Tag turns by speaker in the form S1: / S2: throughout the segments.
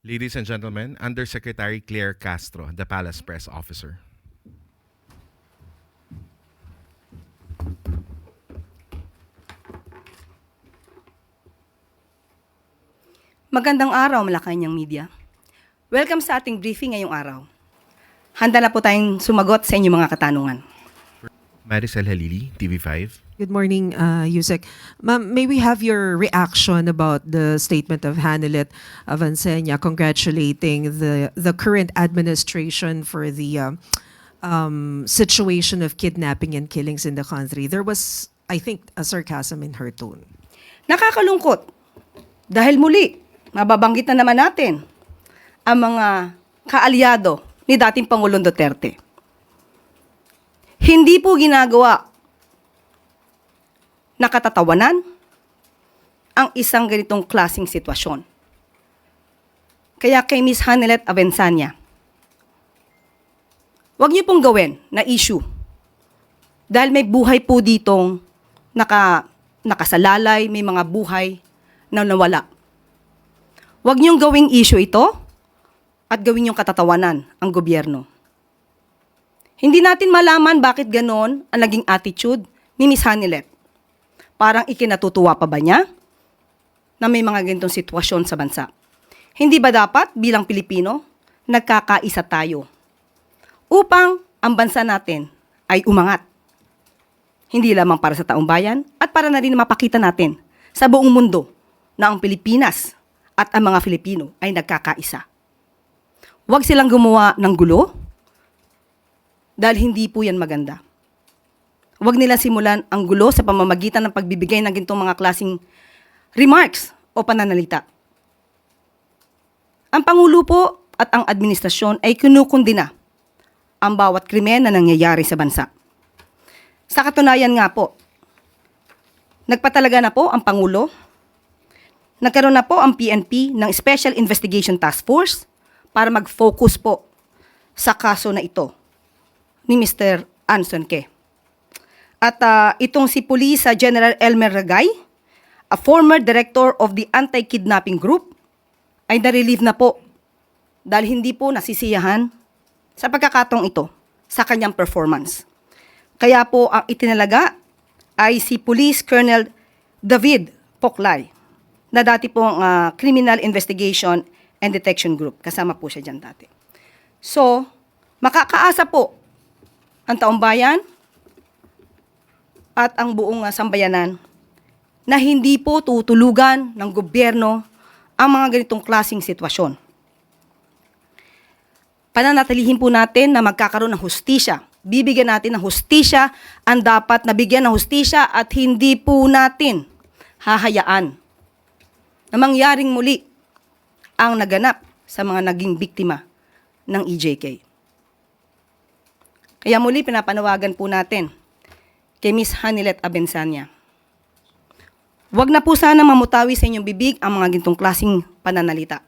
S1: Ladies and gentlemen, Undersecretary Claire Castro, the Palace Press Officer.
S2: Magandang araw, Malacanang Media. Welcome sa ating briefing ngayong araw. Handa na po tayong sumagot sa inyong mga katanungan.
S1: Maricel Halili, TV5.
S3: Good morning, Yusek. Ma'am, may we have your reaction about the statement of Hanelet Avancenia congratulating the current administration for the situation of kidnapping and killings in the country? There was, I think, a sarcasm in her tone.
S2: Nakakalungkot dahil muli, mababanggit na naman natin ang mga kaalyado ni dating Pangulong Duterte. Hindi po ginagawa na katatawanan ang isang ganitong klaseng sitwasyon. Kaya kay Ms. Hanelet Avancenia, huwag niyo pong gawin na issue dahil may buhay po ditong nakasalalay, may mga buhay na nawala. Huwag niyong gawing issue ito at gawin niyong katatawanan ang gobyerno. Hindi natin malaman bakit ganon ang naging attitude ni Ms. Hanelet. Parang ikinatutuwa pa ba niya na may mga ganitong sitwasyon sa bansa? Hindi ba dapat bilang Pilipino, nagkakaisa tayo upang ang bansa natin ay umangat? Hindi lamang para sa taong bayan at para na rin mapakita natin sa buong mundo na ang Pilipinas at ang mga Filipino ay nagkakaisa. Huwag silang gumawa ng gulo dahil hindi po yan maganda. Huwag nila simulan ang gulo sa pamamagitan ng pagbibigay ng ganitong mga klaseng remarks o pananalita. Ang Pangulo po at ang administrasyon ay kinukundina ang bawat krimen na nangyayari sa bansa. Sa katunayan nga po, nagpatalaga na po ang Pangulo, nagkaroon na po ang PNP ng Special Investigation Task Force para mag-focus po sa kaso na ito ni Mr. Anson Ke. At itong si Police General Elmer Ragay, a former director of the Anti-Kidnapping Group, ay na-relieve na po dahil hindi po nasisiyahan sa pagkakataong ito sa kanyang performance. Kaya po ang itinalaga ay si Police Colonel David Poklay, na dati pong Criminal Investigation and Detection Group. Kasama po siya dyan dati. So, makakaasa po ang taong bayan at ang buong sambayanan na hindi po tutulugan ng gobyerno ang mga ganitong klaseng sitwasyon. Pananatilihin po natin na magkakaroon ng hustisya. Bibigyan natin ng hustisya ang dapat nabigyan ng hustisya at hindi po natin hahayaan na mangyaring muli ang naganap sa mga naging biktima ng EJK. Kaya muli pinapanawagan po natin kay Ms. Hanelet Avancenia. Huwag na po sana mamutawi sa inyong bibig ang mga gintong klaseng pananalita.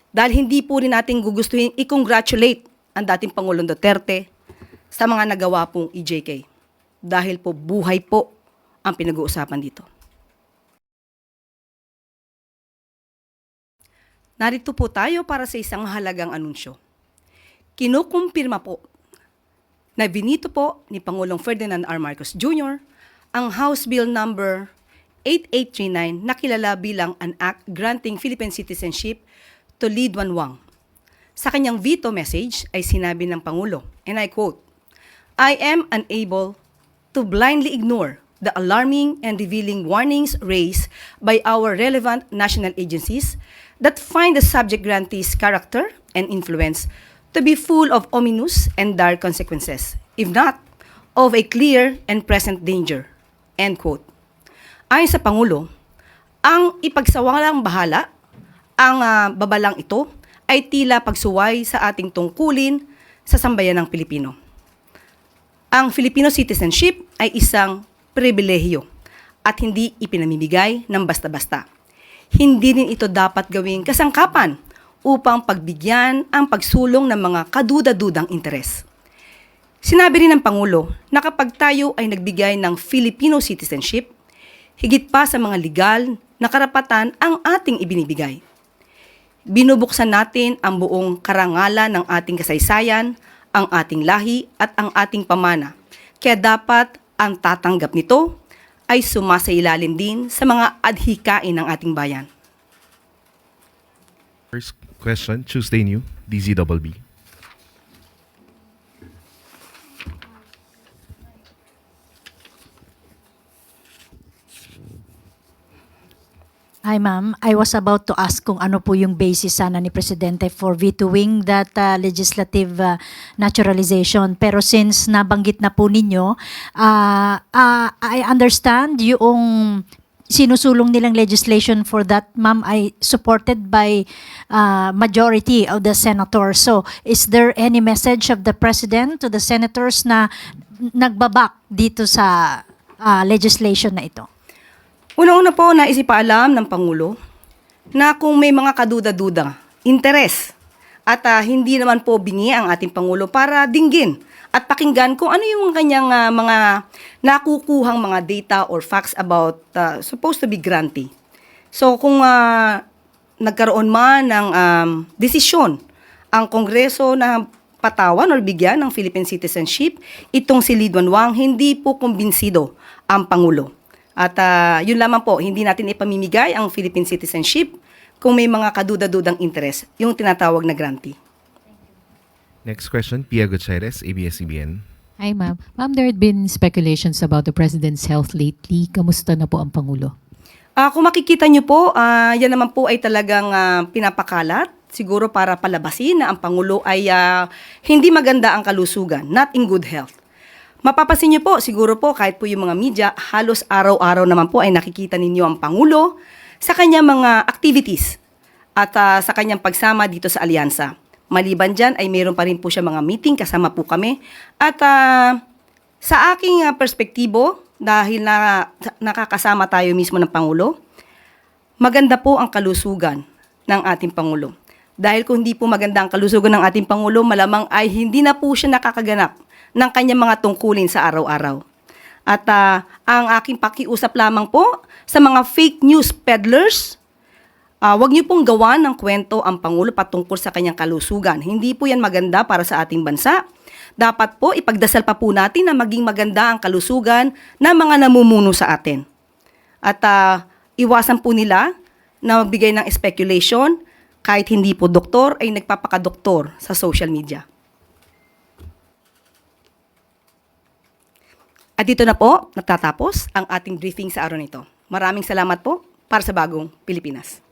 S2: Dahil hindi po rin natin gugustuhin i-congratulate ang dating Pangulong Duterte sa mga nagawa pong EJK. Dahil po buhay po ang pinag-uusapan dito. Narito po tayo para sa isang mahalagang anunsyo. Kinukumpirma po na binito po ni Pangulong Ferdinand R. Marcos Jr. ang House Bill number 8839 na kilala bilang an act granting Philippine citizenship to Lee Duan Wang. Sa kanyang veto message ay sinabi ng Pangulo, and I quote, "I am unable to blindly ignore the alarming and revealing warnings raised by our relevant national agencies that find the subject grantee's character and influence to be full of ominous and dire consequences, if not of a clear and present danger." End quote. Ayon sa Pangulo, ang ipagsawalang bahala, ang babalang ito ay tila pagsuway sa ating tungkulin sa sambayanang Pilipino. Ang Filipino citizenship ay isang pribilehiyo at hindi ipinamimigay ng basta-basta. Hindi din ito dapat gawing kasangkapan upang pagbigyan ang pagsulong ng mga kaduda-dudang interes. Sinabi rin ng Pangulo na kapag tayo ay nagbigay ng Filipino citizenship, higit pa sa mga legal na karapatan ang ating ibinibigay. binubuksan natin ang buong karangalan ng ating kasaysayan, ang ating lahi at ang ating pamana. Kaya dapat ang tatanggap nito ay sumasailalim din sa mga adhikain ng ating bayan.
S1: First question, Tuesday New, DZBB.
S4: Hi ma'am, I was about to ask kung ano po yung basis sana ni Presidente for vetoing that legislative naturalization. Pero since nabanggit na po ninyo, I understand yung sinusulong nilang legislation for that, ma'am, ay supported by majority of the senators. So is there any message of the President to the senators na nagbabak dito sa legislation na ito?
S2: Una-una po, nais ipaalam ng Pangulo na kung may mga kaduda-duda, interes, at hindi naman po bingi ang ating Pangulo para dinggin at pakinggan kung ano yung kanyang mga nakukuhang mga data or facts about supposed to be grantee. So kung nagkaroon man ng desisyon ang Kongreso na patawan or bigyan ng Philippine citizenship, itong si Lee Duan Wang, hindi po kumbinsido ang Pangulo. At yun lamang po, hindi natin ipamimigay ang Philippine citizenship kung may mga kaduda-dudang interes, yung tinatawag na grantee.
S1: Next question, Pia Gutierrez, ABS-CBN.
S5: Hi ma'am. Ma'am, there had been speculations about the President's health lately. Kamusta na po ang Pangulo?
S2: Kung makikita nyo po, yan naman po ay talagang pinapakalat, siguro para palabasin na ang Pangulo ay hindi maganda ang kalusugan, not in good health. Mapapasin niyo po, siguro po, kahit po yung mga media, halos araw-araw naman po ay nakikita ninyo ang Pangulo sa kanyang mga activities at sa kanyang pagsama dito sa alyansa. Maliban dyan ay mayroon pa rin po siya mga meeting, kasama po kami. At sa aking perspektibo, dahil nakakasama tayo mismo ng Pangulo, maganda po ang kalusugan ng ating Pangulo. Dahil kung hindi po maganda ang kalusugan ng ating Pangulo, malamang ay hindi na po siya nakakaganap ng kanyang mga tungkulin sa araw-araw. At ang aking pakiusap lamang po sa mga fake news peddlers, wag niyo pong gawa ng kwento ang Pangulo patungkol sa kanyang kalusugan. Hindi po yan maganda para sa ating bansa. Dapat po ipagdasal pa po natin na maging maganda ang kalusugan ng mga namumuno sa atin. At iwasan po nila na magbigay ng speculation kahit hindi po doktor ay nagpapakadoktor sa social media. At dito na po, natatapos ang ating briefing sa araw nito. Maraming salamat po para sa Bagong Pilipinas.